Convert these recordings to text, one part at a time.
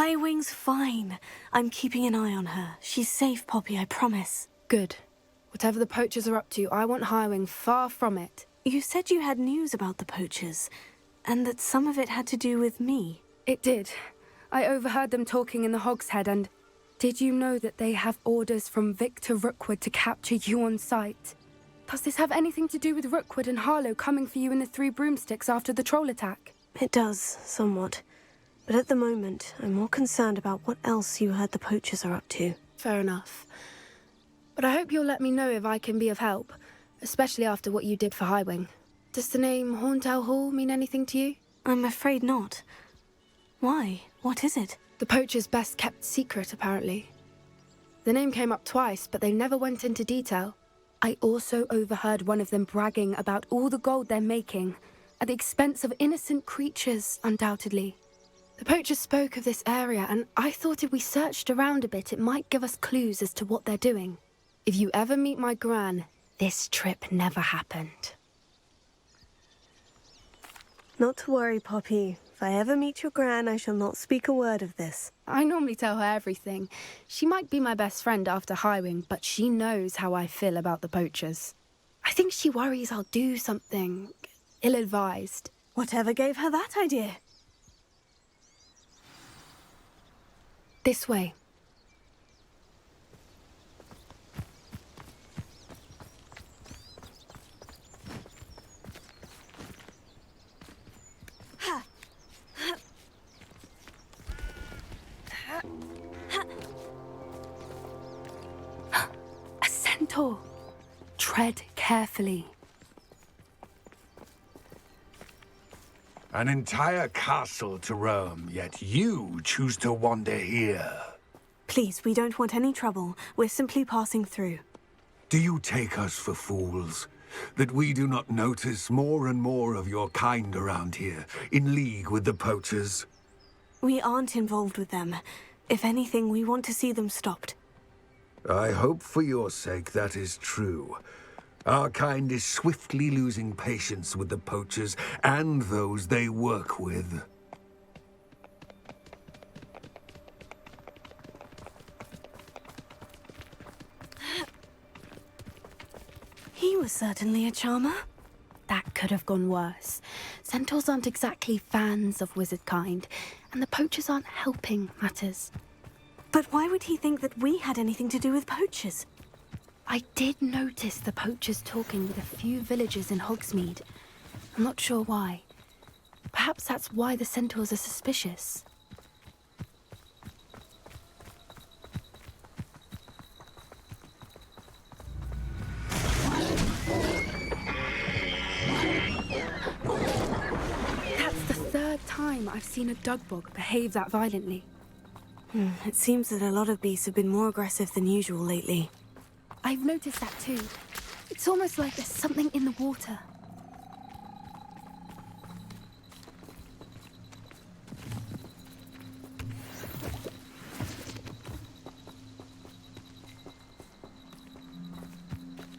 Highwing's fine. I'm keeping an eye on her. She's safe, Poppy, I promise. Good. Whatever the poachers are up to, I want Highwing far from it. You said you had news about the poachers, and that some of it had to do with me. It did. I overheard them talking in the Hogshead, and did you know that they have orders from Victor Rookwood to capture you on sight? Does this have anything to do with Rookwood and Harlow coming for you in the Three Broomsticks after the troll attack? It does, somewhat. But at the moment, I'm more concerned about what else you heard the poachers are up to. Fair enough. But I hope you'll let me know if I can be of help, especially after what you did for Highwing. Does the name Horntail Hall mean anything to you? I'm afraid not. Why? What is it? The poachers' best kept secret, apparently. The name came up twice, but they never went into detail. I also overheard one of them bragging about all the gold they're making, at the expense of innocent creatures, undoubtedly. The poachers spoke of this area, and I thought if we searched around a bit, it might give us clues as to what they're doing. If you ever meet my gran, this trip never happened. Not to worry, Poppy. If I ever meet your gran, I shall not speak a word of this. I normally tell her everything. She might be my best friend after Highwing, but she knows how I feel about the poachers. I think she worries I'll do something ill-advised. Whatever gave her that idea? This way. A centaur. Tread carefully. An entire castle to roam, yet you choose to wander here. Please, we don't want any trouble. We're simply passing through. Do you take us for fools? That we do not notice more and more of your kind around here, in league with the poachers? We aren't involved with them. If anything, we want to see them stopped. I hope for your sake that is true. Our kind is swiftly losing patience with the poachers and those they work with. He was certainly a charmer. That could have gone worse. Centaurs aren't exactly fans of wizard kind, and the poachers aren't helping matters. But why would he think that we had anything to do with poachers? I did notice the poachers talking with a few villagers in Hogsmeade. I'm not sure why. Perhaps that's why the centaurs are suspicious. That's the third time I've seen a dugbog behave that violently. It seems that a lot of beasts have been more aggressive than usual lately. I've noticed that too. It's almost like there's something in the water.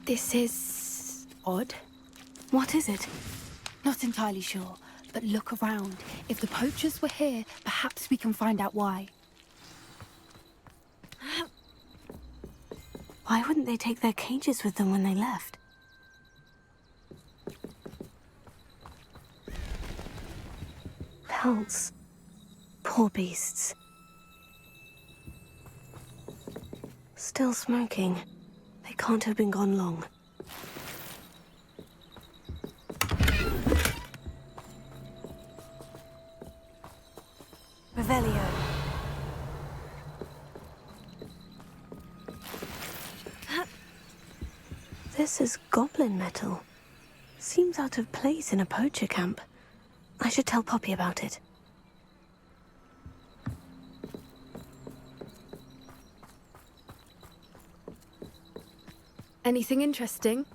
This is odd. What is it? Not entirely sure, but look around. If the poachers were here, perhaps we can find out why. Why wouldn't they take their cages with them when they left? Pelts. Poor beasts. Still smoking. They can't have been gone long. Revelio. This is goblin metal. Seems out of place in a poacher camp. I should tell Poppy about it. Anything interesting?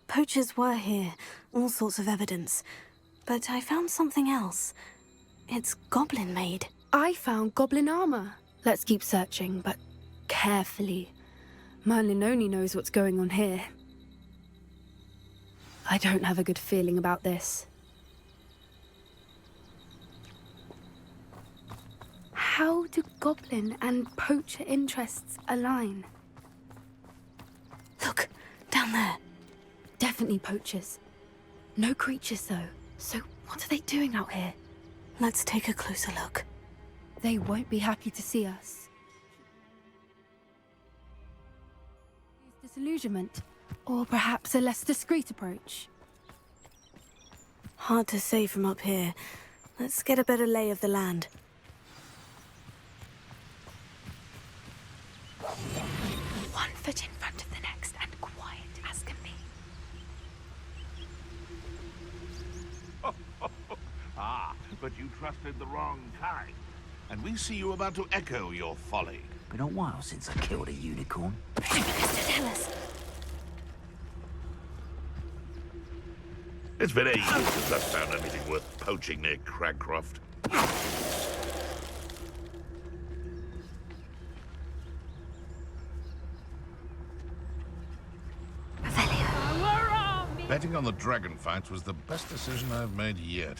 Poachers were here, all sorts of evidence. But I found something else. It's goblin-made. I found goblin armor. Let's keep searching, but carefully. Merlin only knows what's going on here. I don't have a good feeling about this. How do goblin and poacher interests align? Look, down there. Definitely poachers. No creatures, though. So what are they doing out here? Let's take a closer look. They won't be happy to see us. Disillusionment, or perhaps a less discreet approach. Hard to say from up here. Let's get a better lay of the land. One foot in front of the next and quiet as can be. Ah, but you trusted the wrong kind. And we see you about to echo your folly. Been a while since I killed a unicorn. Tell us. It's been ages since I've found anything worth poaching near Cragcroft. Betting on the dragon fights was the best decision I've made yet.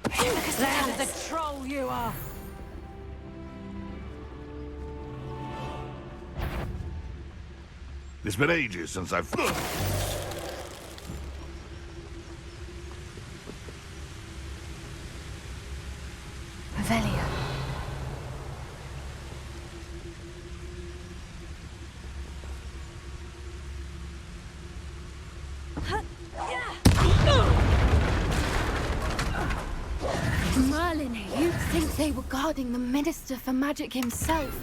There, the troll you are. It's been ages since I've... Revelio. Merlin, you'd think they were guarding the Minister for Magic himself.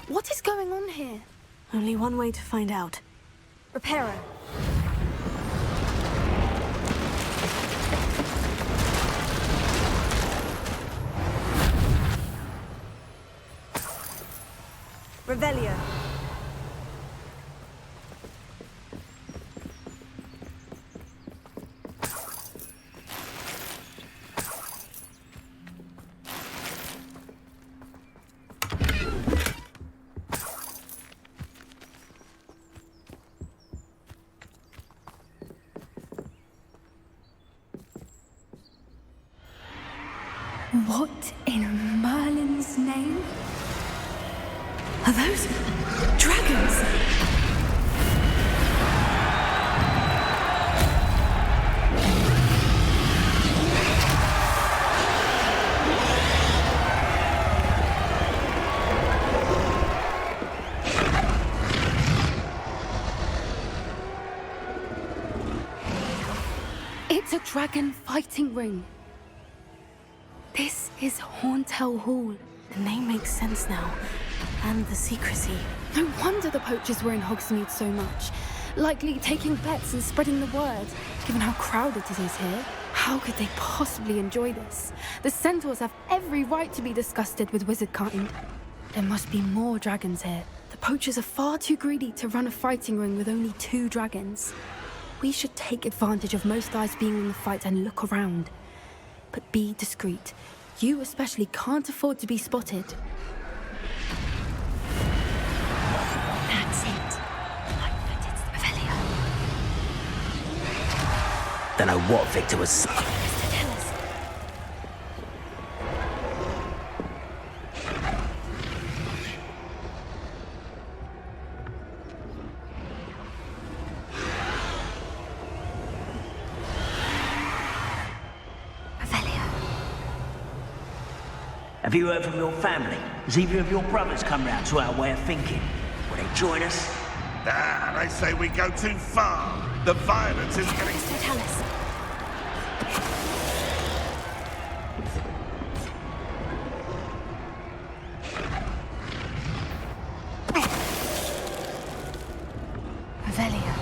What is going on here? Only one way to find out. Reparo. Revelio. What in Merlin's name? Are those dragons? It's a dragon fighting ring. This is Hauntel Hall. The name makes sense now. And the secrecy. No wonder the poachers were in Hogsmeade so much. Likely taking bets and spreading the word. Given how crowded it is here, how could they possibly enjoy this? The centaurs have every right to be disgusted with wizard kind. There must be more dragons here. The poachers are far too greedy to run a fighting ring with only 2 dragons. We should take advantage of most eyes being on the fight and look around. But be discreet. You especially can't afford to be spotted. That's it. I bet it's Revelio. Don't know what Victor was... Tell us. Have you heard from your family? Has either of your brothers come round to our way of thinking? Will they join us? Ah, they say we go too far. The violence is getting... Tell us. Revelio.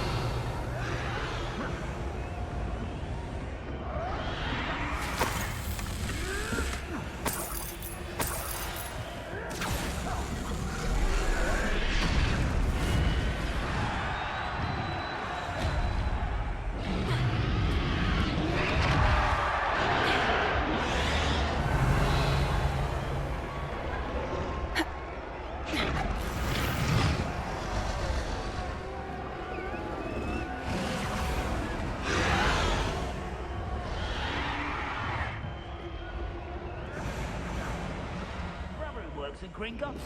Hogwarts and Gringotts.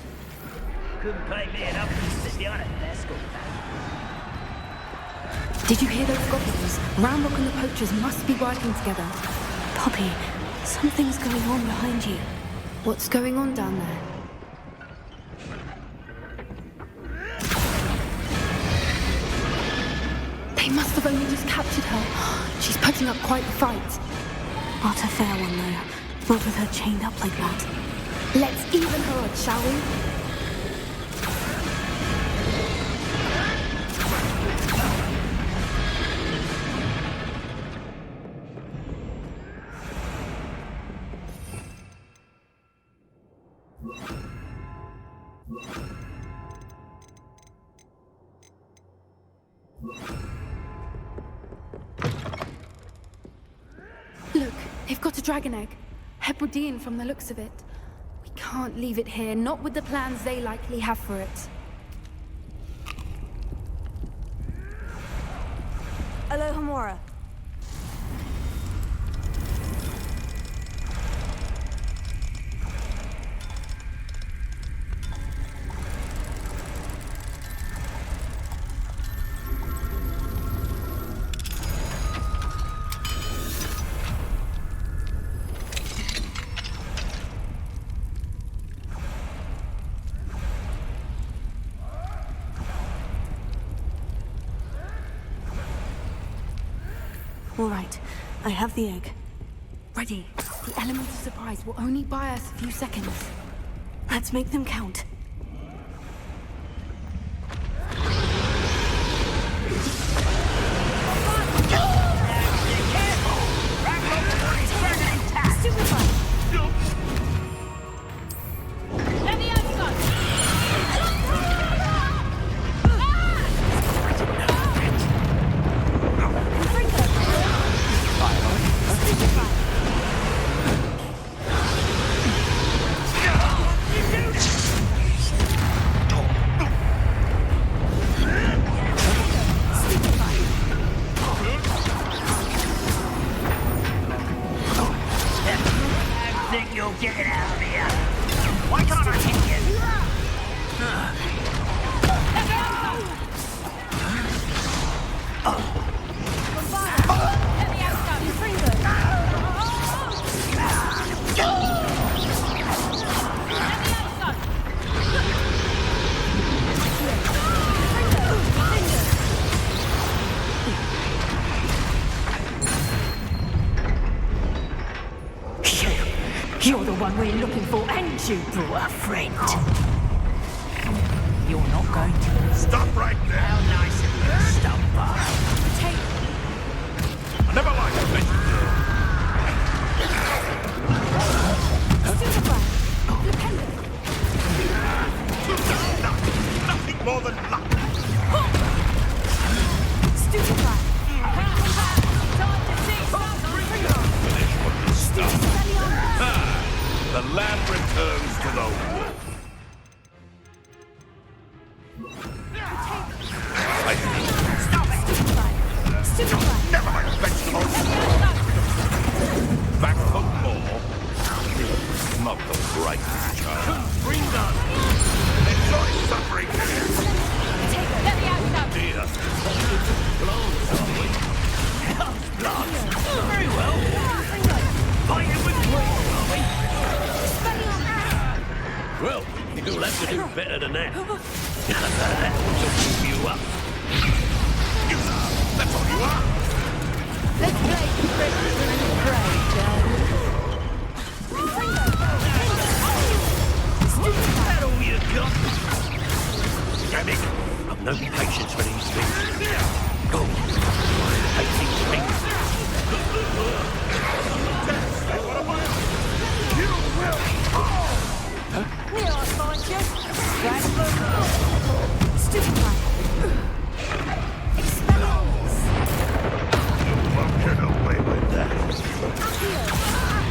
Couldn't pay me enough to sit behind a desk all day. Did you hear those goblins? Ramrock and the poachers must be working together. Poppy, something's going on behind you. What's going on down there? They must have only just captured her. She's putting up quite the fight. Not a fair one, though. Not with her chained up like that. Let's even her odds, shall we? Look, they've got a dragon egg. Hebridean from the looks of it. We can't leave it here, not with the plans they likely have for it. Alohomora. All right, I have the egg. Ready. The element of surprise will only buy us a few seconds. Let's make them count. Get it out of here! Why can't I hit you? You're the one we're looking for, and you brought a friend. You're not going to... Stop right there! How nice of you to stop by. I never liked to mention nothing more than luck. Finish what you start. The land returns to the wolf. Never like vegetables. Back for more. Not the brightest child. Bring them. Enjoy suffering. Dear. Blows, are we? Blood. Very well. Fighting with grace, are we? Well, you'll have to do better than that. That will keep you up. That's all you are. Let's play Christmas and pray, Dad. Is that all you got? Damn it. I've no patience for these things. Oh, I hate these things. You will. Here I find you. Stupefy. Expelliarmus. You won't get away with that. Accio.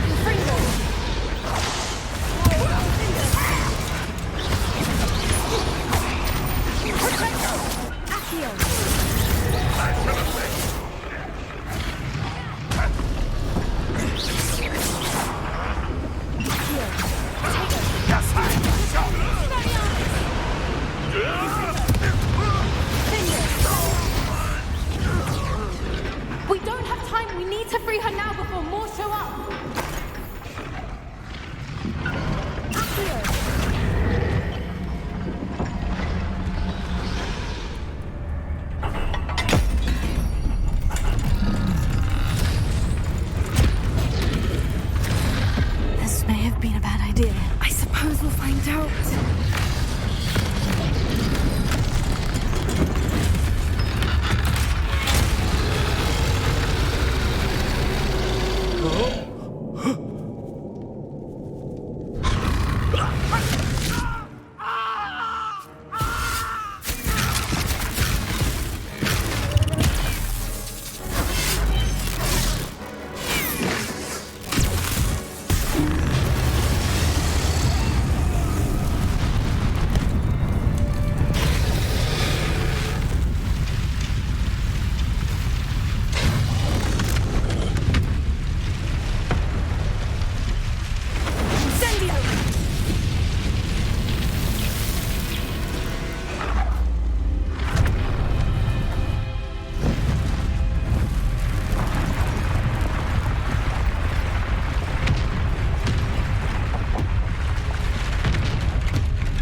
have been a bad idea. I suppose we'll find out.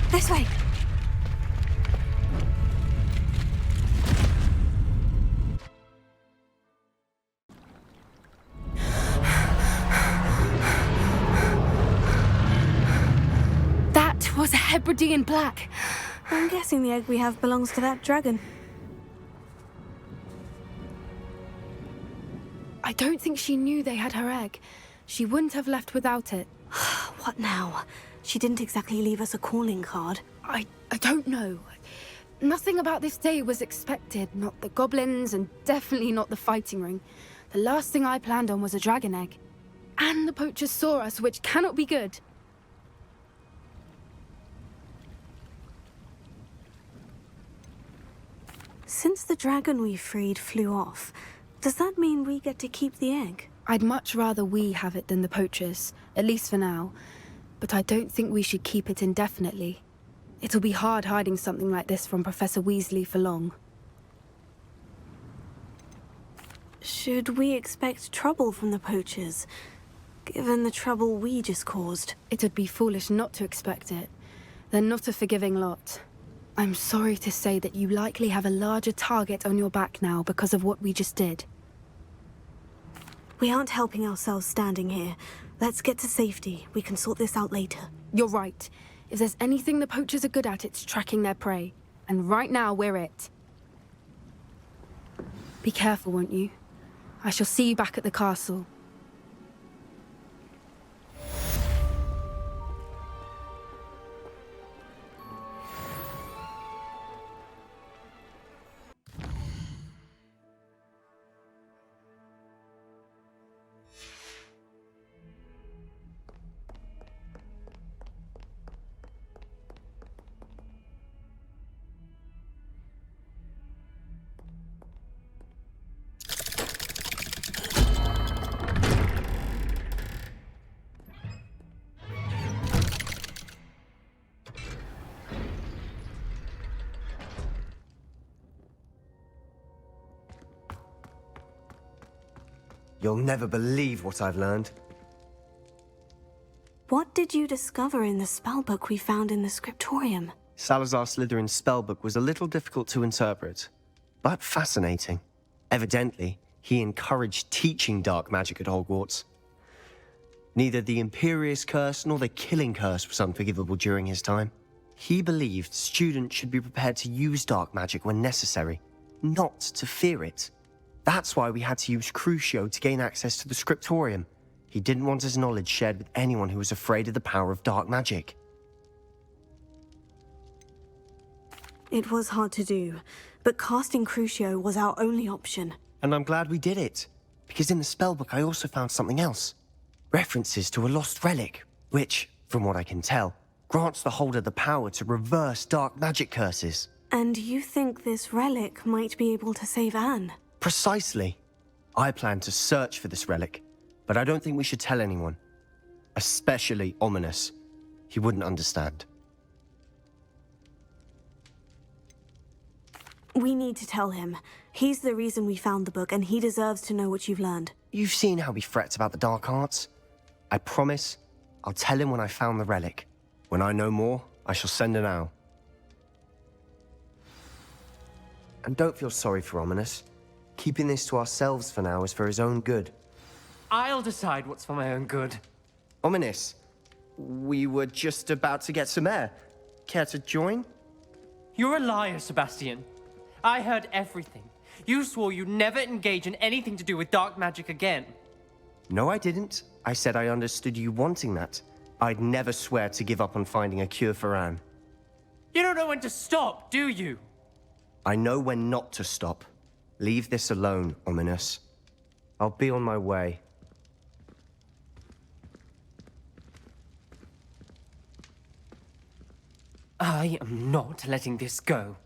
This way. That was a Hebridean black. I'm guessing the egg we have belongs to that dragon. I don't think she knew they had her egg. She wouldn't have left without it. What now? She didn't exactly leave us a calling card. I don't know. Nothing about this day was expected. Not the goblins, and definitely not the fighting ring. The last thing I planned on was a dragon egg. And the poachers saw us, which cannot be good. Since the dragon we freed flew off, does that mean we get to keep the egg? I'd much rather we have it than the poachers, at least for now. But I don't think we should keep it indefinitely. It'll be hard hiding something like this from Professor Weasley for long. Should we expect trouble from the poachers, given the trouble we just caused? It would be foolish not to expect it. They're not a forgiving lot. I'm sorry to say that you likely have a larger target on your back now because of what we just did. We aren't helping ourselves standing here. Let's get to safety. We can sort this out later. You're right. If there's anything the poachers are good at, it's tracking their prey. And right now, we're it. Be careful, won't you? I shall see you back at the castle. You'll never believe what I've learned. What did you discover in the spellbook we found in the scriptorium? Salazar Slytherin's spellbook was a little difficult to interpret, but fascinating. Evidently, he encouraged teaching dark magic at Hogwarts. Neither the Imperious Curse nor the Killing Curse was unforgivable during his time. He believed students should be prepared to use dark magic when necessary, not to fear it. That's why we had to use Crucio to gain access to the scriptorium. He didn't want his knowledge shared with anyone who was afraid of the power of dark magic. It was hard to do, but casting Crucio was our only option. And I'm glad we did it, because in the spellbook I also found something else. References to a lost relic, which, from what I can tell, grants the holder the power to reverse dark magic curses. And you think this relic might be able to save Anne? Precisely. I plan to search for this relic, but I don't think we should tell anyone. Especially Ominous. He wouldn't understand. We need to tell him. He's the reason we found the book, and he deserves to know what you've learned. You've seen how he frets about the dark arts. I promise I'll tell him when I found the relic. When I know more, I shall send an owl. And don't feel sorry for Ominous. Keeping this to ourselves for now is for his own good. I'll decide what's for my own good. Ominous, we were just about to get some air. Care to join? You're a liar, Sebastian. I heard everything. You swore you'd never engage in anything to do with dark magic again. No, I didn't. I said I understood you wanting that. I'd never swear to give up on finding a cure for Anne. You don't know when to stop, do you? I know when not to stop. Leave this alone, Ominous. I'll be on my way. I am not letting this go.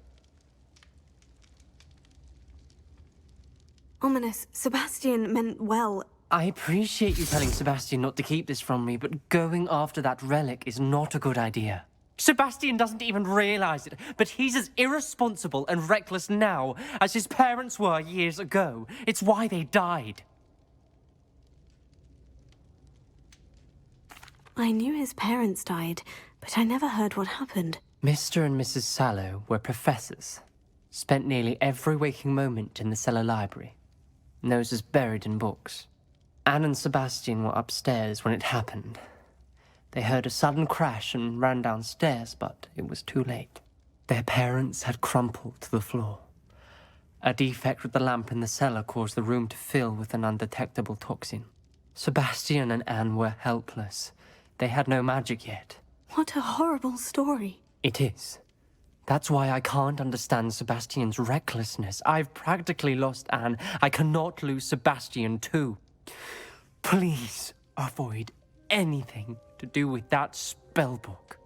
Ominous, Sebastian meant well. I appreciate you telling Sebastian not to keep this from me, but going after that relic is not a good idea. Sebastian doesn't even realize it, but he's as irresponsible and reckless now as his parents were years ago. It's why they died. I knew his parents died, but I never heard what happened. Mr. and Mrs. Sallow were professors. Spent nearly every waking moment in the cellar library. Noses buried in books. Anne and Sebastian were upstairs when it happened. They heard a sudden crash and ran downstairs, but it was too late. Their parents had crumpled to the floor. A defect with the lamp in the cellar caused the room to fill with an undetectable toxin. Sebastian and Anne were helpless. They had no magic yet. What a horrible story. It is. That's why I can't understand Sebastian's recklessness. I've practically lost Anne. I cannot lose Sebastian too. Please avoid anything to do with that spellbook.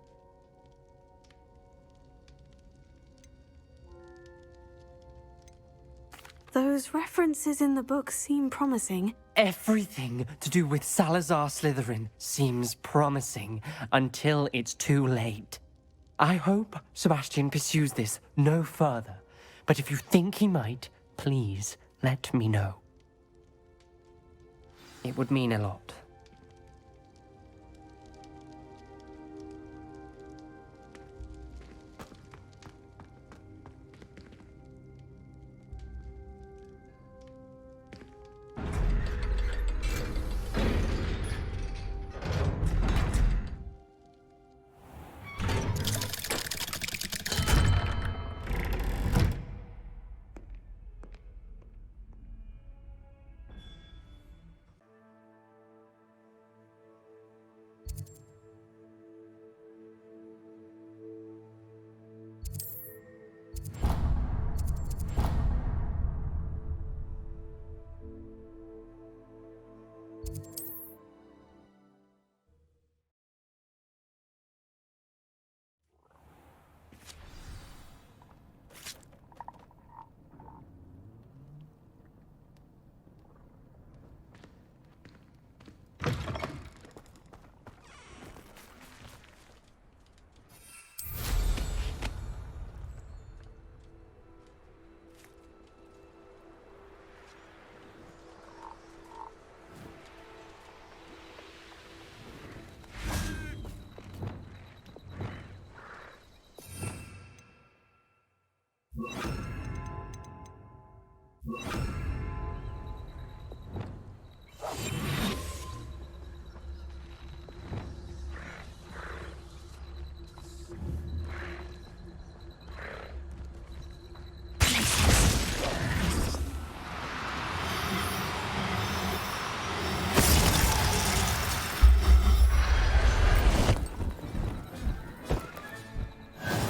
Those references in the book seem promising. Everything to do with Salazar Slytherin seems promising until it's too late. I hope Sebastian pursues this no further, but if you think he might, please let me know. It would mean a lot.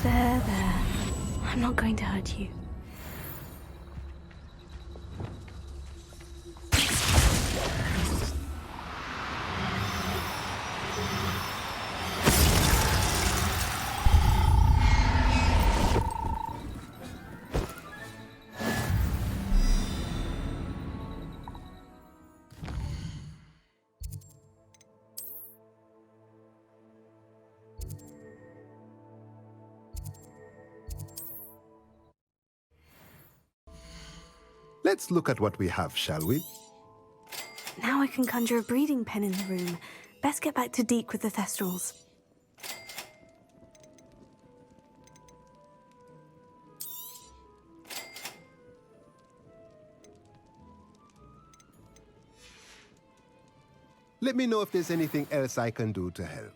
There. I'm not going to hurt you. Let's look at what we have, shall we? Now I can conjure a breeding pen in the room. Best get back to Deke with the Thestrals. Let me know if there's anything else I can do to help.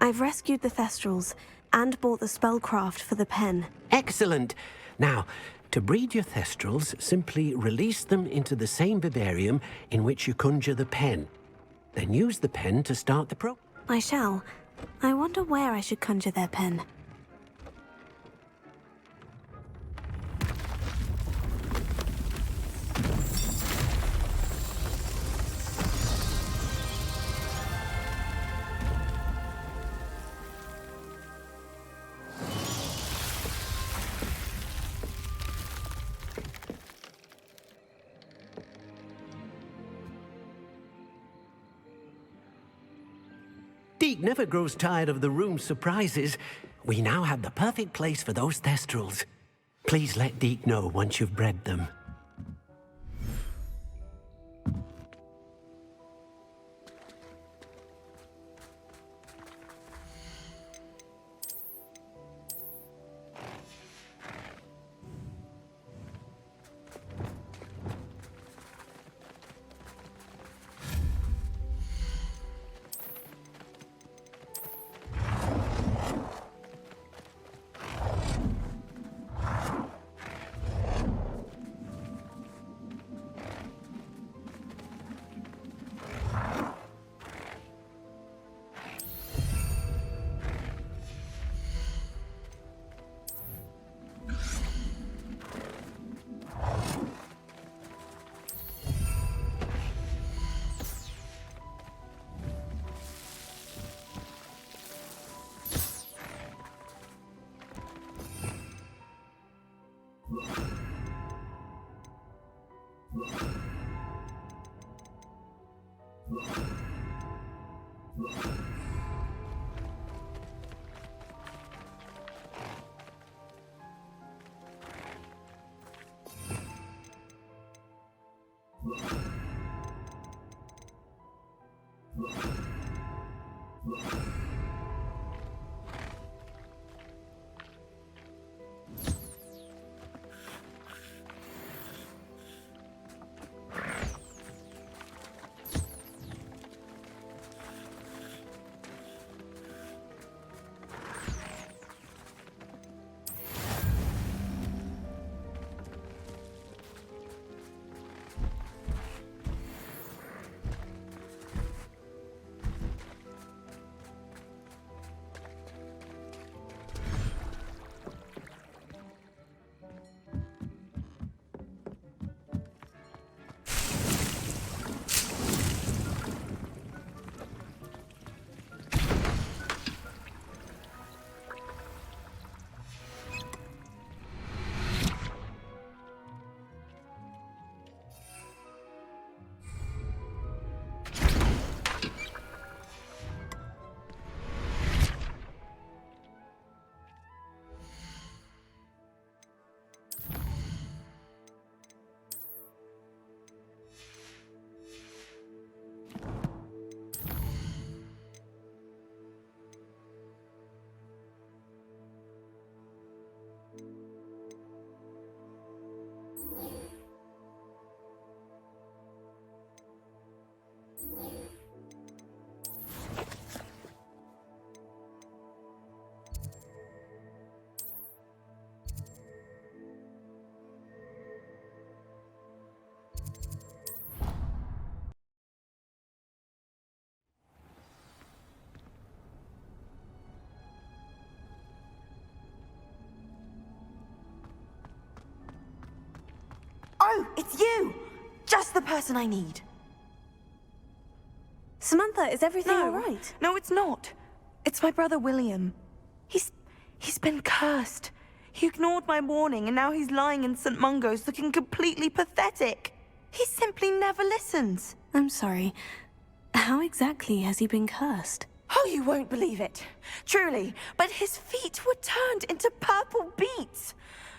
I've rescued the Thestrals and bought the spellcraft for the pen. Excellent. Now, to breed your Thestrals, simply release them into the same vivarium in which you conjure the pen. Then use the pen to start the I shall. I wonder where I should conjure their pen. Deke never grows tired of the room's surprises. We now have the perfect place for those Thestrals. Please let Deke know once you've bred them. Oh, it's you! Just the person I need. Samantha, is everything all right? No, it's not. It's my brother William. He's been cursed. He ignored my warning, and now he's lying in St. Mungo's looking completely pathetic. He simply never listens. I'm sorry. How exactly has he been cursed? Oh, you won't believe it. Truly, but his feet were turned into purple beets.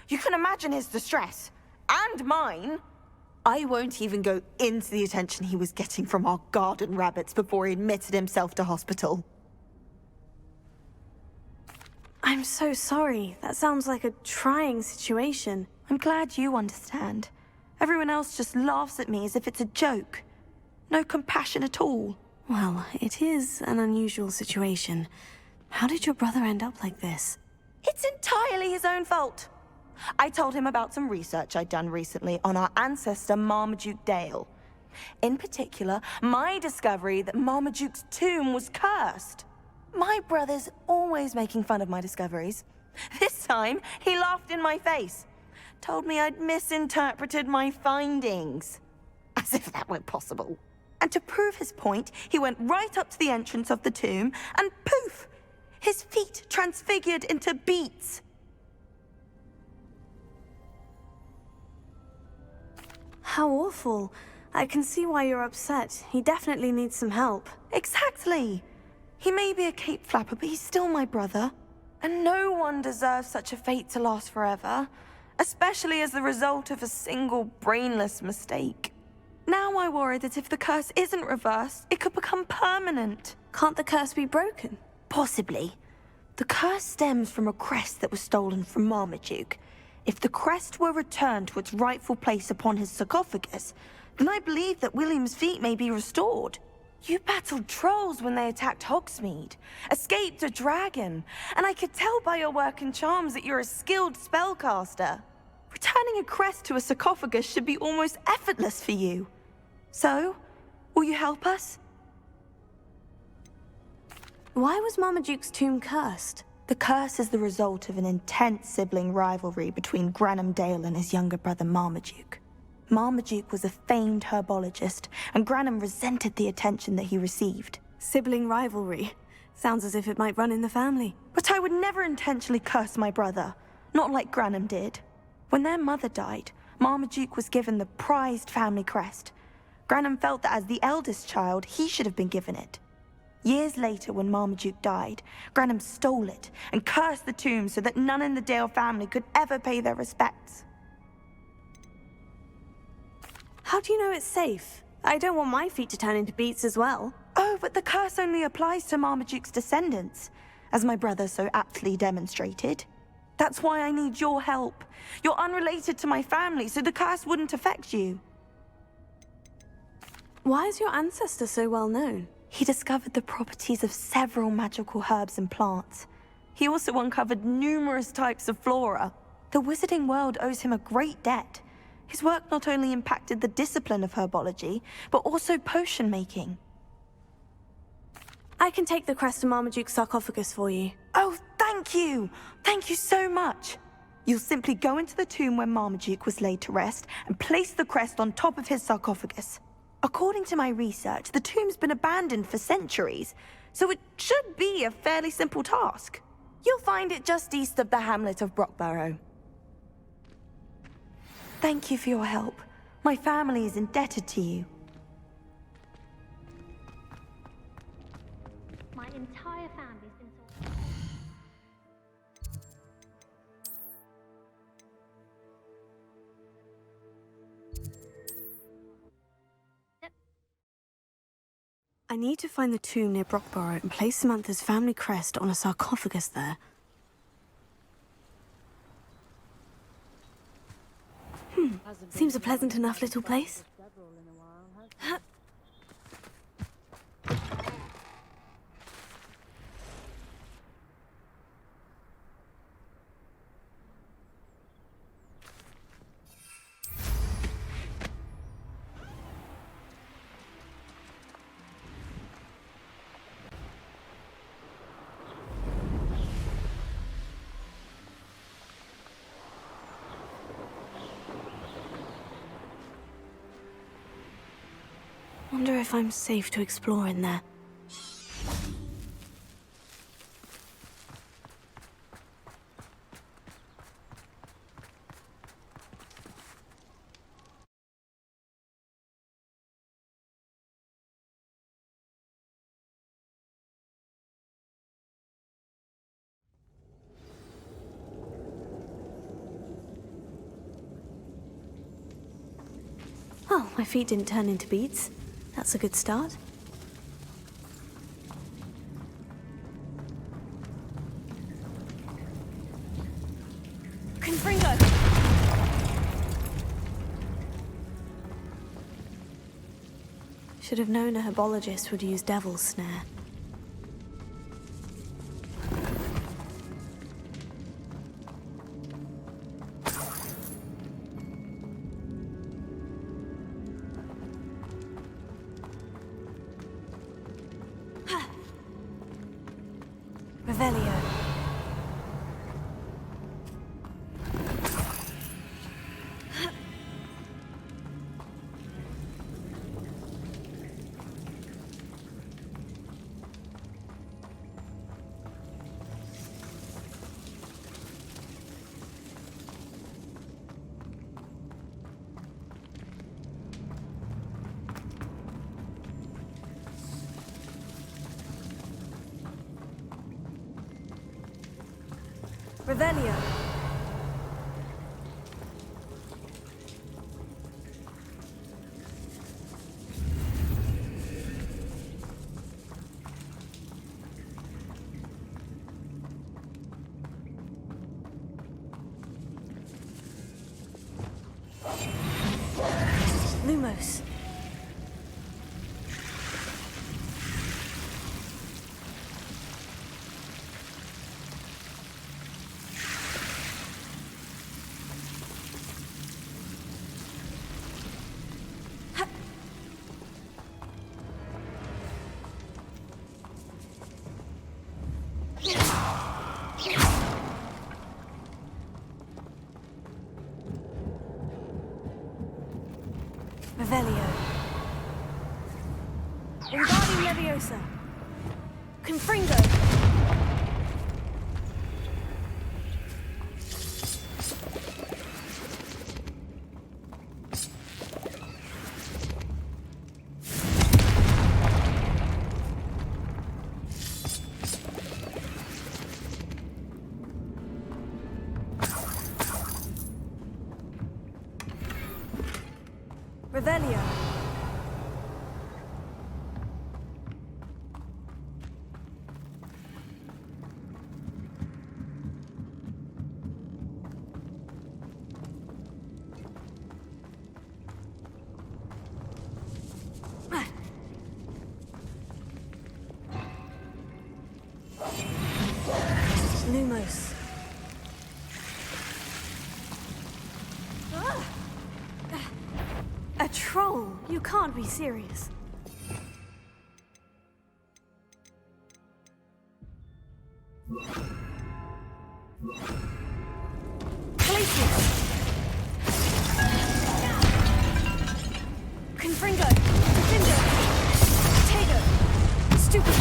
You can imagine his distress. And mine. I won't even go into the attention he was getting from our garden rabbits before he admitted himself to hospital. I'm so sorry. That sounds like a trying situation. I'm glad you understand. Everyone else just laughs at me as if it's a joke. No compassion at all. Well, it is an unusual situation. How did your brother end up like this? It's entirely his own fault. I told him about some research I'd done recently on our ancestor Marmaduke Dale. In particular, my discovery that Marmaduke's tomb was cursed. My brother's always making fun of my discoveries. This time, he laughed in my face. Told me I'd misinterpreted my findings. As if that were possible. And to prove his point, he went right up to the entrance of the tomb and poof! His feet transfigured into beets. How awful. I can see why you're upset. He definitely needs some help. Exactly. He may be a cape flapper, but he's still my brother. And no one deserves such a fate to last forever, especially as the result of a single brainless mistake. Now I worry that if the curse isn't reversed, it could become permanent. Can't the curse be broken? Possibly. The curse stems from a crest that was stolen from Marmaduke. If the crest were returned to its rightful place upon his sarcophagus, then I believe that William's feet may be restored. You battled trolls when they attacked Hogsmeade, escaped a dragon, and I could tell by your work and charms that you're a skilled spellcaster. Returning a crest to a sarcophagus should be almost effortless for you. So, will you help us? Why was Marmaduke's tomb cursed? The curse is the result of an intense sibling rivalry between Granham Dale and his younger brother Marmaduke. Marmaduke was a famed herbologist, and Granham resented the attention that he received. Sibling rivalry. Sounds as if it might run in the family. But I would never intentionally curse my brother, not like Granham did. When their mother died, Marmaduke was given the prized family crest. Granham felt that as the eldest child, he should have been given it. Years later, when Marmaduke died, Granham stole it and cursed the tomb so that none in the Dale family could ever pay their respects. How do you know it's safe? I don't want my feet to turn into beets as well. Oh, but the curse only applies to Marmaduke's descendants, as my brother so aptly demonstrated. That's why I need your help. You're unrelated to my family, so the curse wouldn't affect you. Why is your ancestor so well known? He discovered the properties of several magical herbs and plants. He also uncovered numerous types of flora. The wizarding world owes him a great debt. His work not only impacted the discipline of herbology, but also potion making. I can take the crest to Marmaduke's sarcophagus for you. Oh, thank you! Thank you so much! You'll simply go into the tomb where Marmaduke was laid to rest and place the crest on top of his sarcophagus. According to my research, the tomb's been abandoned for centuries, so it should be a fairly simple task. You'll find it just east of the hamlet of Brockborough. Thank you for your help. My family is indebted to you. My entire family's been so... I need to find the tomb near Brockborough and place Samantha's family crest on a sarcophagus there. Seems a pleasant enough little place. Wonder if I'm safe to explore in there. Well, my feet didn't turn into beets. That's a good start. Confringo! Should have known a herbologist would use devil's snare. Revelio. Revelio. Lumos. Revelio. Wingardium Leviosa. Confringo. Revelio. Lumos. A troll? You can't be serious. Confringo! Defendo! Tego! Stupid!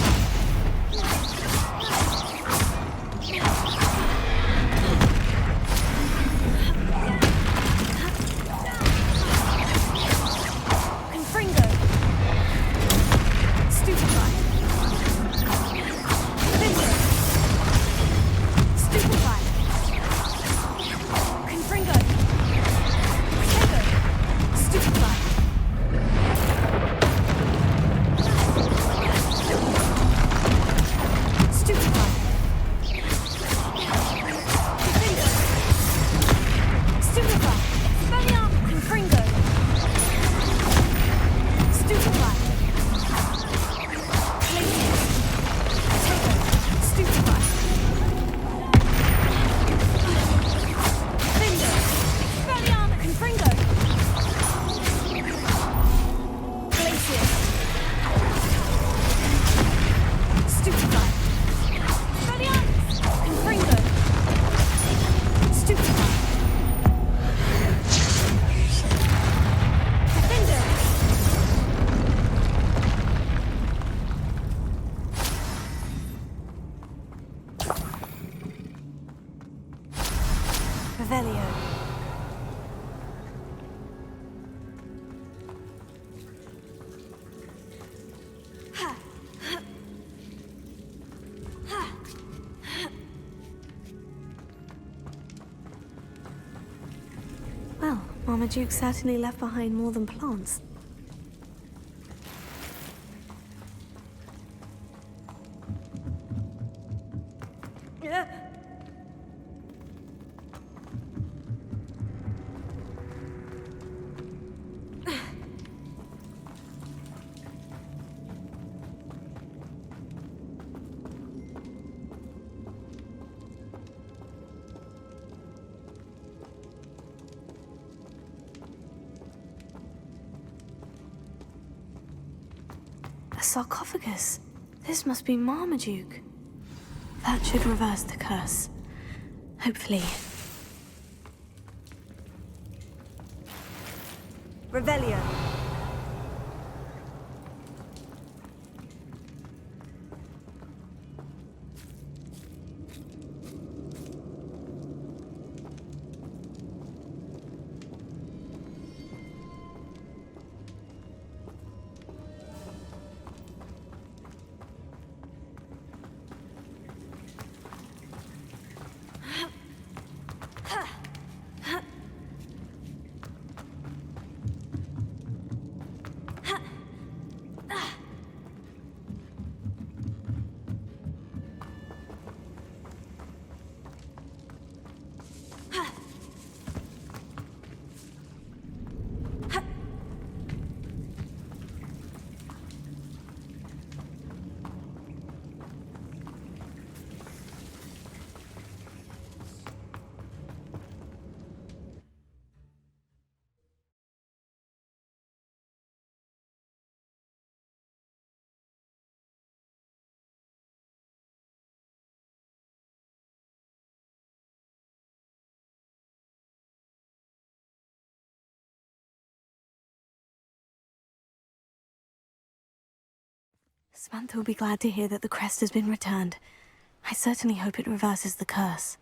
Confringo! Stupefy! Defendo! Stupefy! Confringo! Tego! Stupefy! Revelio. Well, Marmaduke certainly left behind more than plants. A sarcophagus. This must be Marmaduke. That should reverse the curse. Hopefully. Revelio. Samantha will be glad to hear that the crest has been returned. I certainly hope it reverses the curse.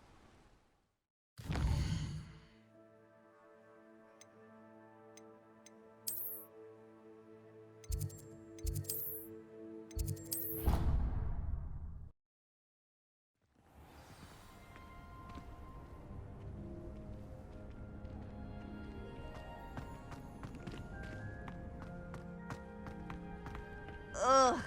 Ugh.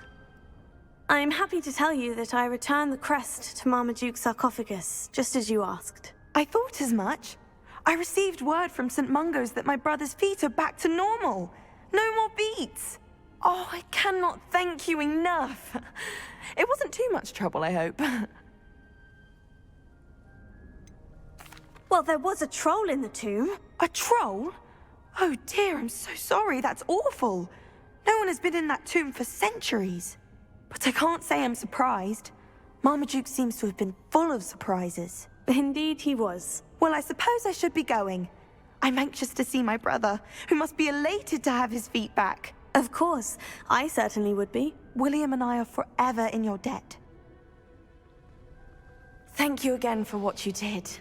I'm happy to tell you that I returned the crest to Marmaduke's sarcophagus, just as you asked. I thought as much. I received word from St. Mungo's that my brother's feet are back to normal. No more beats. Oh, I cannot thank you enough. It wasn't too much trouble, I hope. Well, there was a troll in the tomb. A troll? Oh dear, I'm so sorry. That's awful. No one has been in that tomb for centuries. But I can't say I'm surprised. Marmaduke seems to have been full of surprises. Indeed he was. Well, I suppose I should be going. I'm anxious to see my brother, who must be elated to have his feet back. Of course, I certainly would be. William and I are forever in your debt. Thank you again for what you did.